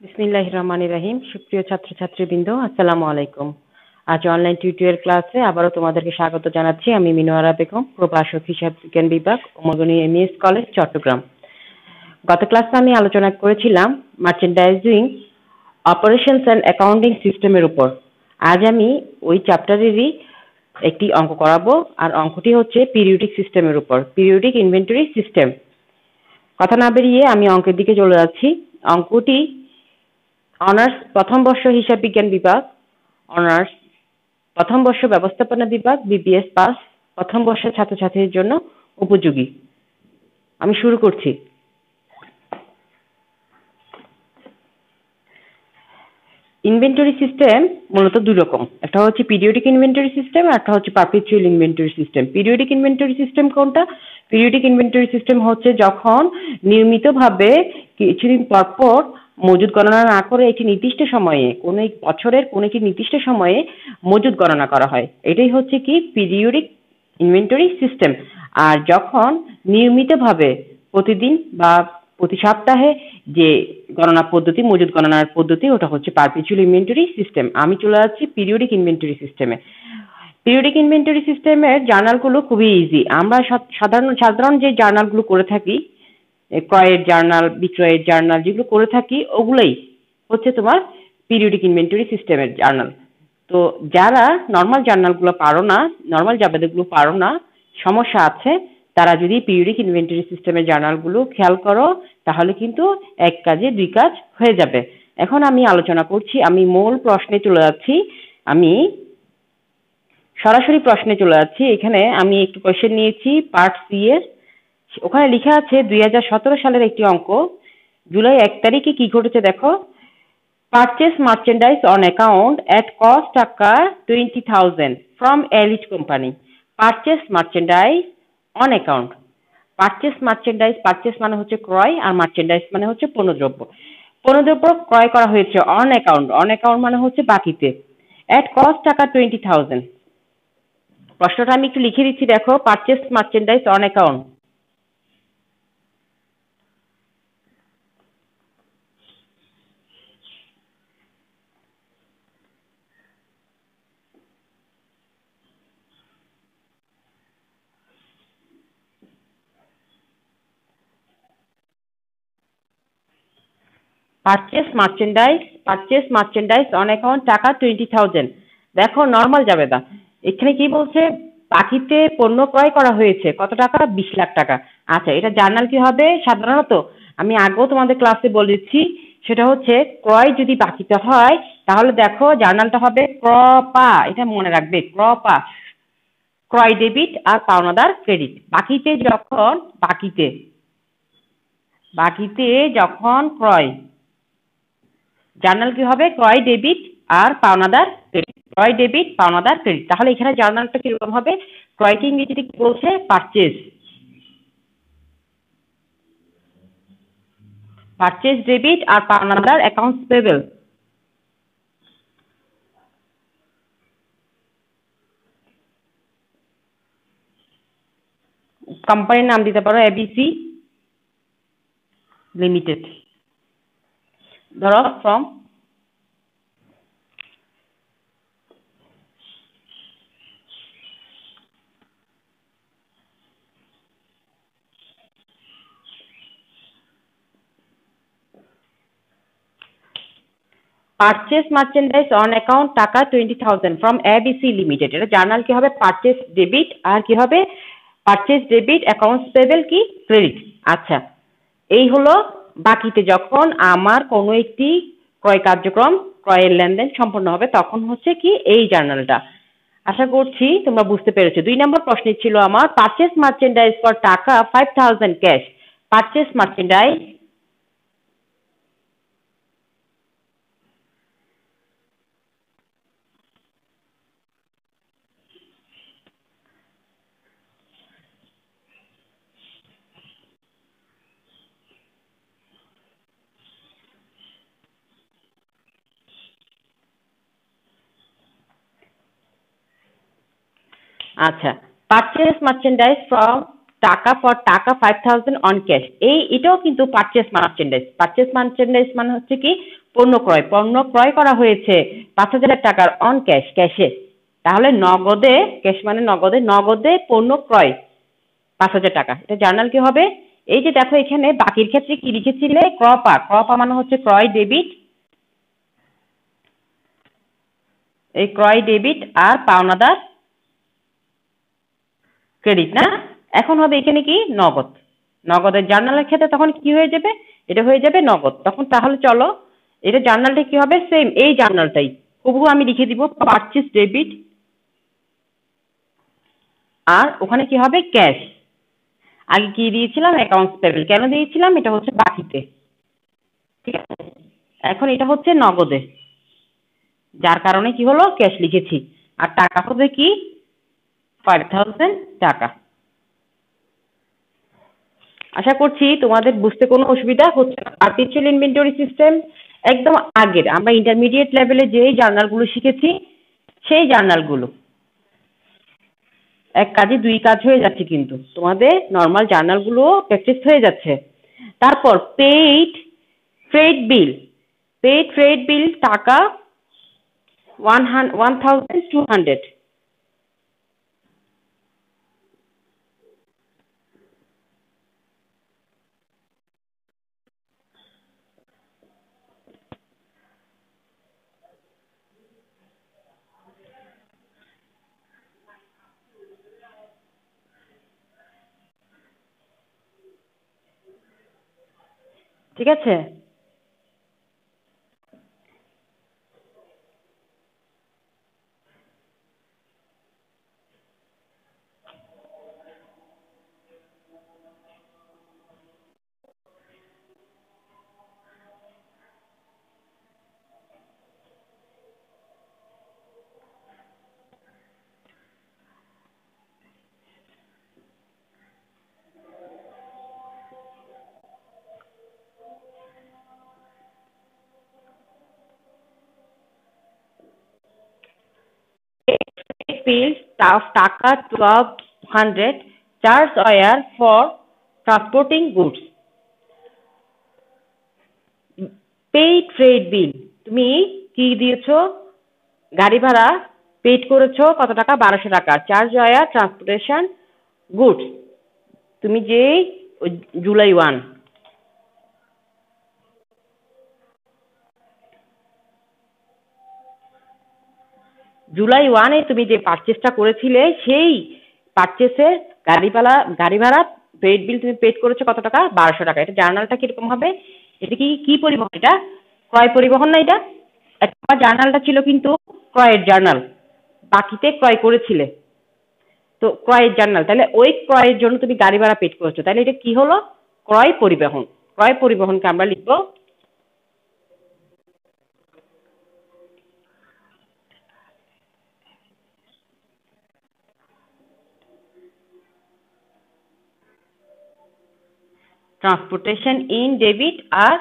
বিসমিল্লাহির রহমানির রহিম। সুপ্রিয় ছাত্রছাত্রীবৃন্দ, আসসালামু আলাইকুম। আজ অনলাইন টিউটোরিয়াল ক্লাসে আবারও তোমাদেরকে স্বাগত জানাচ্ছি। আমি মিনোয়ারা বেগম, প্রভাষক হিসাব বিজ্ঞান বিভাগ, উমরগনি এমইএস কলেজ, চট্টগ্রাম। গত ক্লাসে আমি আলোচনা করেছিলাম মার্চেন্ডাইজিং অপারেশনস অ্যান্ড অ্যাকাউন্টিং সিস্টেমের উপর। আজ আমি ওই চ্যাপ্টারেরই একটি অঙ্ক করাবো, আর অঙ্কটি হচ্ছে পিরিয়ডিক সিস্টেমের উপর, পিরিয়ডিক ইনভেন্টরি সিস্টেম। কথা না বেরিয়ে আমি অঙ্কের দিকে চলে যাচ্ছি। অঙ্কটি অনার্স প্রথম বর্ষ হিসাব বিজ্ঞান বিভাগ, অনার্স প্রথম বর্ষ ব্যবস্থাপনা বিভাগ, বিবিএস পাস প্রথম বর্ষের ছাত্রছাত্রীদের জন্য উপযোগী। আমি শুরু করছি। ইনভেন্টরি সিস্টেম মূলত দুই রকম, একটা হচ্ছে পিরিয়ডিক ইনভেন্টরি সিস্টেম আর একটা হচ্ছে perpetual inventory system. Periodic inventory system কোনটা? পিরিয়ডিক ইনভেন্টরি সিস্টেম হচ্ছে যখন নিয়মিতভাবে কিছুদিন পর পর মজুদ গণনা না করে একটি নির্দিষ্ট সময়ে, কোনো এক বছরের কোনো একটি নির্দিষ্ট সময়ে মজুদ গণনা করা হয়, এটাই হচ্ছে কি পিরিয়ডিক ইনভেন্টরি সিস্টেম। আর যখন নিয়মিতভাবে প্রতিদিন বা প্রতি সপ্তাহে যে গণনা পদ্ধতি, মজুদ গণনার পদ্ধতি, ওটা হচ্ছে পারপেচুয়াল ইনভেন্টরি সিস্টেম। আমি চলে যাচ্ছি পিরিয়ডিক ইনভেন্টরি সিস্টেমে। পিরিয়ডিক ইনভেন্টরি সিস্টেমের জার্নালগুলো খুবই ইজি। আমরা সাধারণ যে জার্নালগুলো করে থাকি, ক্রয়ের জার্নাল, বিক্রয়ের জার্নাল যেগুলো করে থাকি, ওগুলোই হচ্ছে তোমার পিরিয়ডিক ইনভেন্টরি সিস্টেমের জার্নাল। তো যারা নর্মাল জার্নালগুলো পারো না, নর্মাল জাবেদাগুলো পারো না, সমস্যা আছে, তারা যদি পিরিয়ডিক ইনভেন্টরি সিস্টেমের জার্নালগুলো খেয়াল করো, তাহলে কিন্তু এক কাজে দুই কাজ হয়ে যাবে। এখন আমি আলোচনা করছি, আমি মূল প্রশ্নে চলে যাচ্ছি। আমি সরাসরি প্রশ্নে চলে যাচ্ছি। এখানে আমি একটু কোয়েশ্চেন নিয়েছি পার্ট সি এর। ওখানে লেখা আছে 2017 সালের একটি অঙ্ক। জুলাই 1 তারিখে কি ঘটেছে দেখো। Purchase merchandise on account at cost টাকা 20,000 from elite company. Purchase merchandise on account. Purchase মানে হচ্ছে ক্রয়, আর মার্চেন্ডাইজ মানে হচ্ছে পণ্যদ্রব্য। পণ্যদ্রব্য ক্রয় করা হয়েছে অন অ্যাকাউন্ট। অন অ্যাকাউন্ট মানে হচ্ছে বাকিতে। এট কস্ট টাকা 20,000। প্রশ্নটা আমি একটু লিখে দিচ্ছি, দেখো। Purchase merchandise on account. Purchase merchandise on account টাকা 20,000। দেখো নর্মাল জাবেদা। এখানে কি বলছে? বাকিতে পণ্য ক্রয় করা হয়েছে কত টাকা? 20 লাখ টাকা। আচ্ছা, এটা জার্নাল কি হবে? সাধারণত আমি আগেও তোমাদের ক্লাসে বলেছি, সেটা হচ্ছে ক্রয় যদি বাকিতে হয়, তাহলে দেখো জার্নালটা হবে ক্রপা। এটা মনে রাখবে, ক্রপা। ক্রয় ডেবিট আর পাওনাদার ক্রেডিট। বাকিতে যখন ক্রয়, জার্নাল কি হবে? ক্রয় ডেবিট আর পাওনাদার ক্রেডিট। ক্রয় ডেবিট, পাওনাদার ক্রেডিট। তাহলে এখানে জার্নালটা কিরকম হবে? ক্রয়কে ইংরেজিতে কি বলছে? পারচেজ। পারচেজ ডেবিট আর পাওনাদার অ্যাকাউন্টস পেয়েবল। কোম্পানির নাম দিতে পারো এবিসি লিমিটেড। ধরো from purchase merchandise on account টাকা 20,000 ফ্রম এবিসি লিমিটেড। এটা জার্নাল কি হবে? পারচেস ডেবিট, আর কি হবে? পারচেস ডেবিট, অ্যাকাউন্টস পেয়েবল কি ক্রেডিট। আচ্ছা, এই হলো বাকিতে যখন আমার কোনো একটি ক্রয় কার্যক্রম, ক্রয়ের লেনদেন সম্পন্ন হবে, তখন হচ্ছে কি এই জার্নালটা। আশা করছি তোমরা বুঝতে পেরেছো। 2 নম্বর প্রশ্ন ছিল আমার পারচেস মার্চেন্ডাইজ ফর টাকা 5,000 ক্যাশ। পারচেস মার্চেন্ডাইজ আচ্ছা, পারচেস মার্চেন্ডাইজ ফ্রম টাকা ফর টাকা 5,000 অন ক্যাশ। এটাও কিন্তু পারচেস মার্চেন্ডাইজ। পারচেস মার্চেন্ডাইজ মানে হচ্ছে কি পণ্য ক্রয় করা হয়েছে 5,000 টাকার অন ক্যাশ, ক্যাশে। তাহলে নগদে, ক্যাশ মানে নগদে পণ্য ক্রয় 5,000 টাকা। এটা জার্নাল কি হবে? এই যে দেখো এখানে বাকির ক্ষেত্রে কি লিখেছিলে? ক্রপা মানে হচ্ছে ক্রয় ডেবিট, এই ক্রয় ডেবিট আর পাওনাদার ক্রেডিট না? এখন হবে এখানে কি নগদের জার্নালের ক্ষেত্রে তখন কি হয়ে যাবে? এটা হয়ে যাবে নগদ। তখন তাহলে চলো এটা জার্নালটা কি হবে? সেম এই জার্নালটাই হুবহু আমি লিখে দিব পারচেজ ডেবিট, আর ওখানে কি হবে? ক্যাশ। আগে কি দিয়েছিলাম? Accounts payable. কেন দিয়েছিলাম? এটা হচ্ছে বাকিতে, ঠিক আছে? এখন এটা হচ্ছে নগদে, যার কারণে কি হলো? ক্যাশ লিখেছি। আর টাকা হবে কি? 5,000 টাকা। আশা করছি তোমাদের বুঝতে কোনো অসুবিধা হচ্ছে না। পারপেচুয়াল ইনভেন্টরি সিস্টেম একদম আগের, আমরা ইন্টারমিডিয়েট লেভেলে যেই জার্নালগুলো শিখেছি সেই জার্নালগুলো। এক কাজে দুই কাজ হয়ে যাচ্ছে, কিন্তু তোমাদের নর্মাল জার্নালগুলো প্র্যাকটিস হয়ে যাচ্ছে। তারপর পেইড ফ্রেড বিল টাকা 1,200। ঠিক আছে? Bill টাকা 1,200 charge were for transporting goods. Paid freight bill, তুমি কি দিয়েছো? গাড়ি ভাড়া পেড করেছো কত টাকা? 1,200 টাকা। চার্জ ওয়ার ট্রান্সপোর্টেশন গুডস, তুমি যে জুলাই 1, জুলাই 1-এ তুমি যে পারচেসটা করেছিলে সেই পারচেসের গাড়ি ভাড়া পেড বিল তুমি পেড করেছো কত টাকা? 1,200 টাকা। এটা জার্নালটা কিরকম হবে? এটা কি পরিবহন? এটা ক্রয় পরিবহন না? এটা একটা জার্নালটা ছিল কিন্তু ক্রয়ের জার্নাল, বাকিতে ক্রয় করেছিলে তো ক্রয়ের জার্নাল। তাহলে ওই ক্রয়ের জন্য তুমি গাড়ি ভাড়া পেড করেছো, তাহলে এটা কি হলো? ক্রয় পরিবহন। ক্রয় পরিবহনকে আমরা লিখবো ট্রান্সপোর্টেশন ইন ডেবিট আর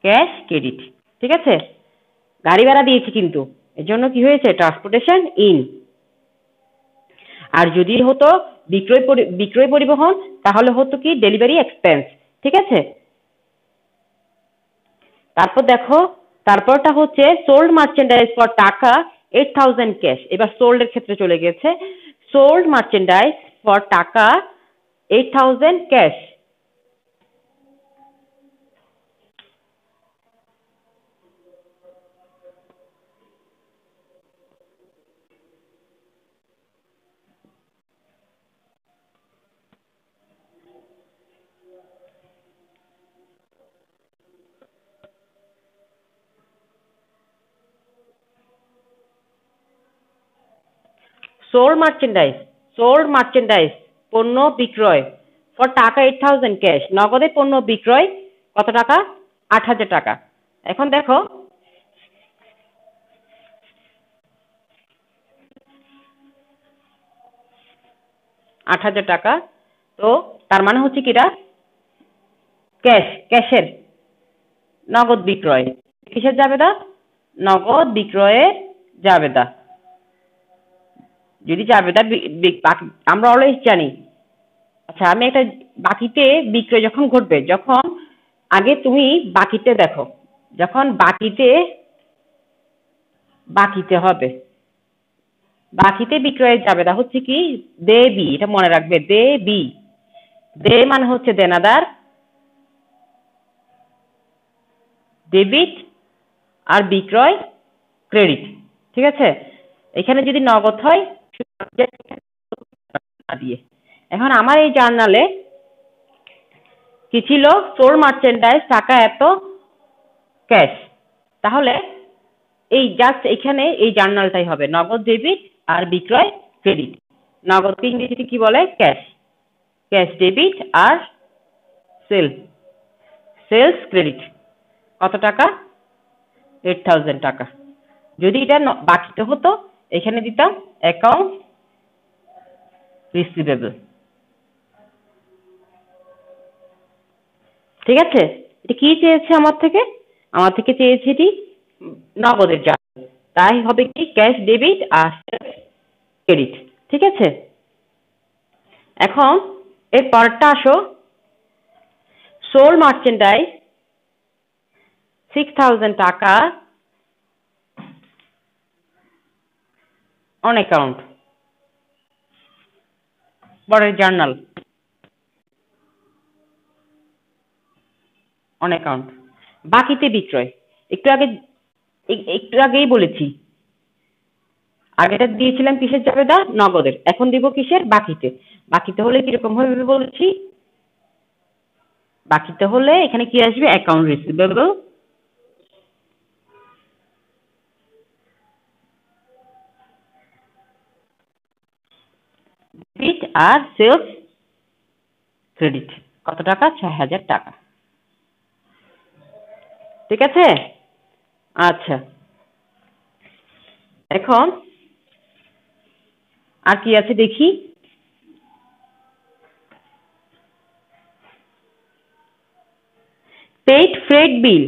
ক্যাশ ক্রেডিট। ঠিক আছে? গাড়ি ভাড়া দিয়েছি কিন্তু এর জন্য কি হয়েছে? Transportation in. আর যদি হতো বিক্রয় পরিবহন তাহলে হতো কি? Delivery expense. ঠিক আছে? তারপর দেখো, তারপরটা হচ্ছে সোল্ড মার্চেন্ডাইজ ফর টাকা 8,000 ক্যাশ। এবার সোল্ড এর ক্ষেত্রে চলে গেছে। সোল্ড মার্চেন্ডাইজ ফর টাকা 8,000 ক্যাশ। সোল্ড মার্চেন্ডাইজ পণ্য বিক্রয় ফর টাকা 8,000 ক্যাশ। নগদে পণ্য বিক্রয় কত টাকা? 8,000 টাকা। এখন দেখো 8,000 টাকা। তো তার মানে হচ্ছে কি? এটা ক্যাশের নগদ বিক্রয়। কিসের জাবেদা? নগদ বিক্রয়ের জাবেদা। যদি জাবেদা আমরা অলওয়েজ জানি। আচ্ছা, আমি একটা বাকিতে বিক্রয় যখন ঘটবে, যখন আগে তুমি বাকিতে দেখো, যখন বাকিতে হবে, বাকিতে বিক্রয়ের জাবেদা হচ্ছে কি দে বি, এটা মনে রাখবে, দে বি। দে মানে হচ্ছে দেনাদার, ডেবিট, আর বিক্রয় ক্রেডিট। ঠিক আছে, এখানে যদি নগদ হয় দিয়ে। এখন আমার এই জার্নালে কি ছিল, সোল্ড মার্চেন্ডাইজ টাকা এত, ক্যাশ। তাহলে এই জাস্ট এখানে এই জার্নালটাই হবে নগদ ডেবিট আর বিক্রয় ক্রেডিট। নগদকে ইংরেজিতে কি বলে, ক্যাশ। ক্যাশ ডেবিট আর সেলস ক্রেডিট। কত টাকা, 8,000 টাকা। যদি এটা বাকিতে হতো, এখানে দিতাম অ্যাকাউন্ট রিসিভেবল। ঠিক আছে, এটা কি চেয়েছে আমার থেকে? আমার থেকে চেয়েছে এটি নগদের জার্নাল, তাই হবে কি ক্যাশ ডেবিট আর ক্রেডিট। ঠিক আছে, এখন এর পরেরটা আসো, সোল্ড মার্চেন্ডাইজ 6,000 টাকা অন অ্যাকাউন্ট, পরের জার্নাল অন অ্যাকাউন্ট। বাকিতে বিক্রয় একটু আগেই বলেছি, আগেটা দিয়েছিলাম কিসের জাবেদা, নগদের। এখন দিব কিসের, বাকিতে। বাকিতে হলে কিরকম হবে বলেছি, বাকিতে হলে এখানে কি আসবে, অ্যাকাউন্ট রিসিভেবল, ডেবিট আর সেলস ক্রেডিট। কত টাকা, 6,000 টাকা। ঠিক আছে, আচ্ছা, এখন আর কি আছে দেখি। Paid freight bill,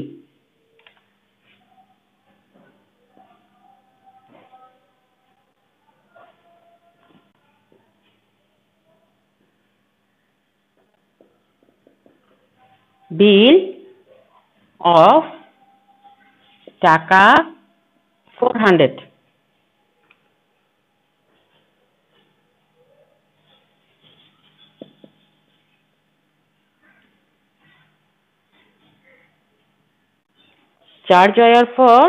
bill of টাকা 400। Charge were for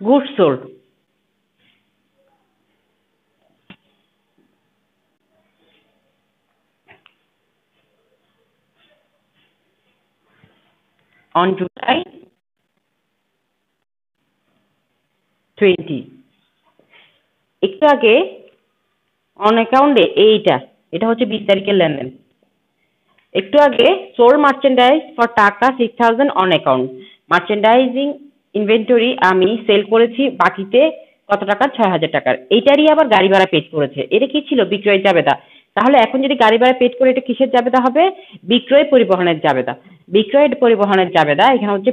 goods sold. on July 20। একটু আগে অন অ্যাকাউন্টে এটা হচ্ছে 20 তারিখের লেনদেন। একটু আগে সোল্ড মার্চেন্ডাইজ ফর টাকা 6,000 অন অ্যাকাউন্ট। মার্চেন্ডাইজিং ইনভেন্টরি আমি সেল করেছি বাকিতে কত টাকা, 6,000 টাকার। এইটারই আবার গাড়ি ভাড়া পেড করেছে। এটা কি ছিল, বিক্রয়ের জাবেদা। তাহলে এখন যদি গাড়ি ভাড়া পেড করে, এটা কিসের জাবেদা হবে, বিক্রয় পরিবহনের জাবেদা। বিক্রয় পরিবহনের জাবেদা এখানে হচ্ছে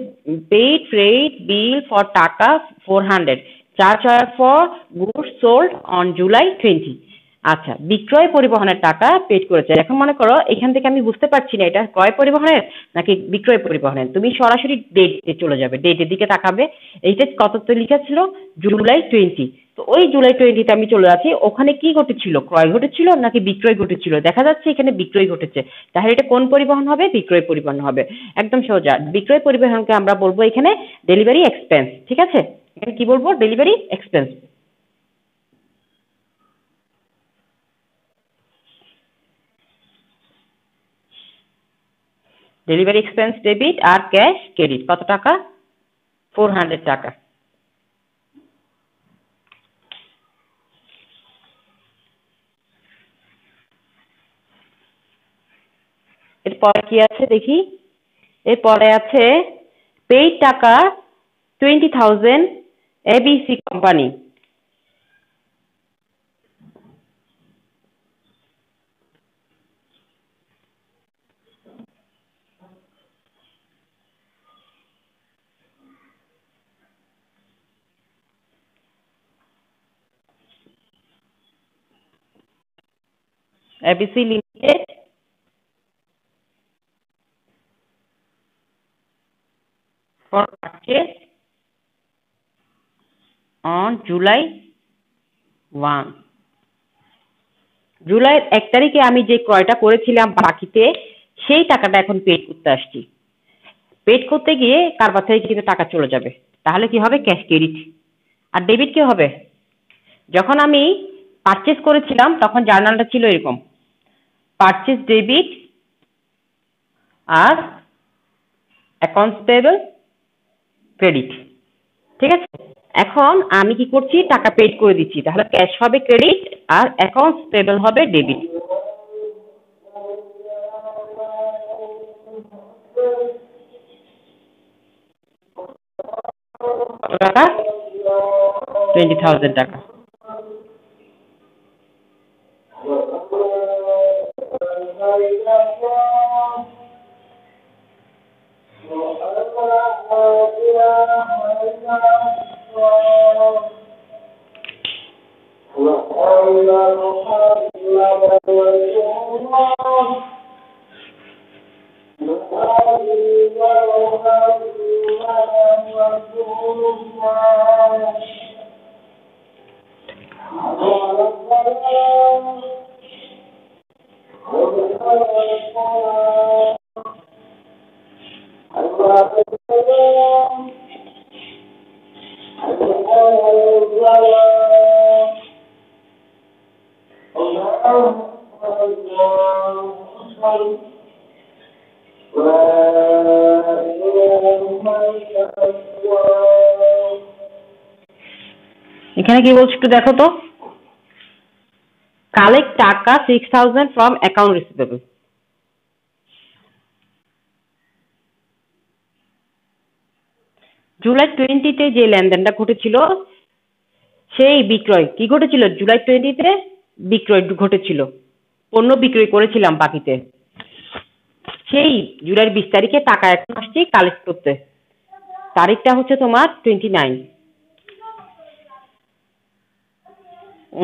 পেইড ফ্রেট বিল ফর টাকা 400, charge for goods sold on July 20। আচ্ছা, বিক্রয় পরিবহনের টাকা পেড করেছে। এখন মনে করো এখান থেকে আমি বুঝতে পারছি না এটা ক্রয় পরিবহনের নাকি বিক্রয় পরিবহনের। তুমি সরাসরি ডেটে চলে যাবে, ডেটের দিকে তাকাবে। এইটা কততে লেখা ছিল, জুলাই 20। তো ওই জুলাই 20-তে আমি চলে যাচ্ছি, ওখানে কি ঘটেছিল, ক্রয় ঘটেছিল নাকি বিক্রয় ঘটেছিল? দেখা যাচ্ছে এখানে বিক্রয় ঘটেছে, তাহলে এটা কোন পরিবহন হবে, বিক্রয় পরিবহন হবে। একদম সোজা, বিক্রয় পরিবহনকে আমরা বলবো এখানে ডেলিভারি এক্সপেন্স। ঠিক আছে, এখানে কি বলবো, delivery expense. Delivery expense debit আর ক্যাশ ক্রেডিট। কত টাকা, 400 টাকা। এরপরে কি আছে দেখি, এরপরে আছে পেইড টাকা 20,000 ABC company. ABC Limited for purchase on July 1. জুলাইয়ের 1 তারিখে আমি যে ক্রয়টা করেছিলাম বাকিতে সেই টাকাটা এখন পেড করতে আসছি। পেড করতে গিয়ে কারবার থেকে কিন্তু টাকা চলে যাবে, তাহলে কি হবে? Cash credit. আর ডেবিট কি হবে? যখন আমি পারচেজ করেছিলাম তখন জার্নালটা ছিল এরকম, পারচেজ ডেবিট আর অ্যাকাউন্টস পেয়েবল ক্রেডিট। ঠিক আছে, এখন আমি কি করছি? টাকা পেড করে দিচ্ছি, তাহলে ক্যাশ হবে ক্রেডিট আর অ্যাকাউন্টস পেয়েবল হবে ডেবিট। কত টাকা? 20,000 টাকা। এখানে কি বলছো একটু দেখো তো। কালেক্ট টাকা 6,000 ফ্রম অ্যাকাউন্ট রিসিভেবল। জুলাই 20-তে যে লেনদেনটা ঘটেছিল সেই বিক্রয় কি ঘটেছিল? জুলাই 20-তে বিক্রয় ঘটেছিল, পণ্য বিক্রয় করেছিলাম বাকিতে। সেই জুলাইয়ের 20 তারিখে টাকা এখন আসছে কালেক্ট করতে। তারিখটা হচ্ছে তোমার 29।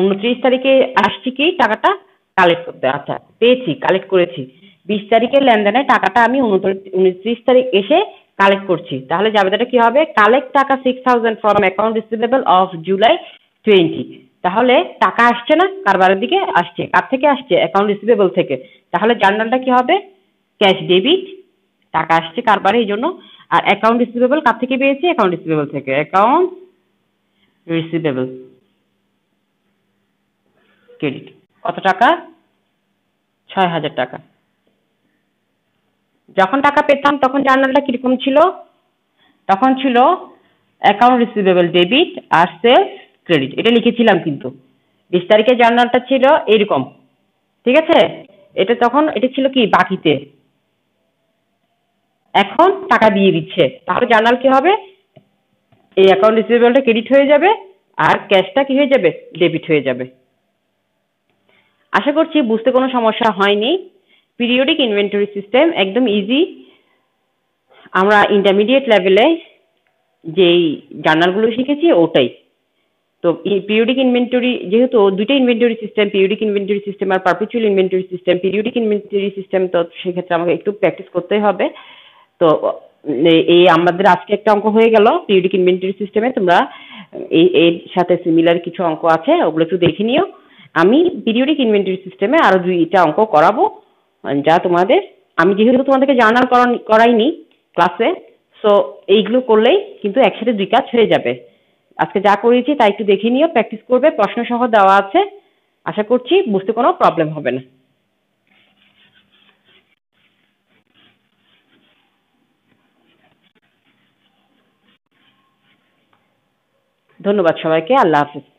29 তারিখে আসছি কি টাকাটা কালেক্ট করতে। আচ্ছা, পেয়েছি, কালেক্ট করেছি। 20 তারিখের লেনদেনে টাকাটা আমি 29 তারিখ এসে কালেক্ট করছি, তাহলে জাবেদাটা কি হবে? কালেক্ট টাকা 6,000 from account receivable of July 20। তাহলে টাকা আসছে না, কারবারের দিকে আসছে। কার থেকে আসছে? অ্যাকাউন্ট রিসিভেবল থেকে। তাহলে জার্নালটা কি হবে? ক্যাশ ডেবিট, টাকা আসছে কারবারে এই জন্য। আর অ্যাকাউন্ট রিসিভেবল কার থেকে পেয়েছি? অ্যাকাউন্ট রিসিভেবল থেকে। Account receivable credit. কত টাকা? 6,000 টাকা। যখন টাকা পেতাম তখন জার্নালটা কিরকম ছিল? তখন ছিল অ্যাকাউন্ট রিসিভেবল ডেবিট আর সেলস ক্রেডিট, এটা লিখেছিলাম কিন্তু। 20 তারিখে জার্নালটা ছিল এরকম, ঠিক আছে? এটা ছিল কি বাকিতে, এখন টাকা দিয়ে দিচ্ছে, তাহলে জার্নাল কি হবে? এই অ্যাকাউন্ট রিসিভেবলটা ক্রেডিট হয়ে যাবে আর ক্যাশটা কি হয়ে যাবে? ডেবিট হয়ে যাবে। আশা করছি বুঝতে কোনো সমস্যা হয়নি। পিরিয়ডিক ইনভেন্টরি সিস্টেম একদম ইজি। আমরা ইন্টারমিডিয়েট লেভেলে যেই জার্নালগুলো শিখেছি ওটাই। তো পিরিয়ডিক ইনভেন্টরি যেহেতু দুইটা inventory system, periodic inventory system আর perpetual inventory system. Periodic inventory system তো সেক্ষেত্রে আমাকে একটু প্র্যাকটিস করতেই হবে। তো এই আমাদের আজকে একটা অঙ্ক হয়ে গেল পিরিয়ডিক ইনভেন্টরি সিস্টেমে। তোমরা এর সাথে সিমিলার কিছু অঙ্ক আছে, ওগুলো একটু দেখে নিও। আমি পিরিয়ডিক ইনভেন্টরি সিস্টেমে আরো 2টা অঙ্ক করাবো, যা তোমাদের, আমি যেহেতু তোমাদেরকে জার্নাল করাইনি ক্লাসে, সো এইগুলো করলেই কিন্তু একসাথে 2 কাজ হয়ে যাবে। আজকে যা করেছি তা একটু দেখে নিও, প্র্যাকটিস করবে, প্রশ্ন সহ দেওয়া আছে। আশা করছি বুঝতে কোনো প্রবলেম হবে না। ধন্যবাদ সবাইকে, আল্লাহ হাফিজ।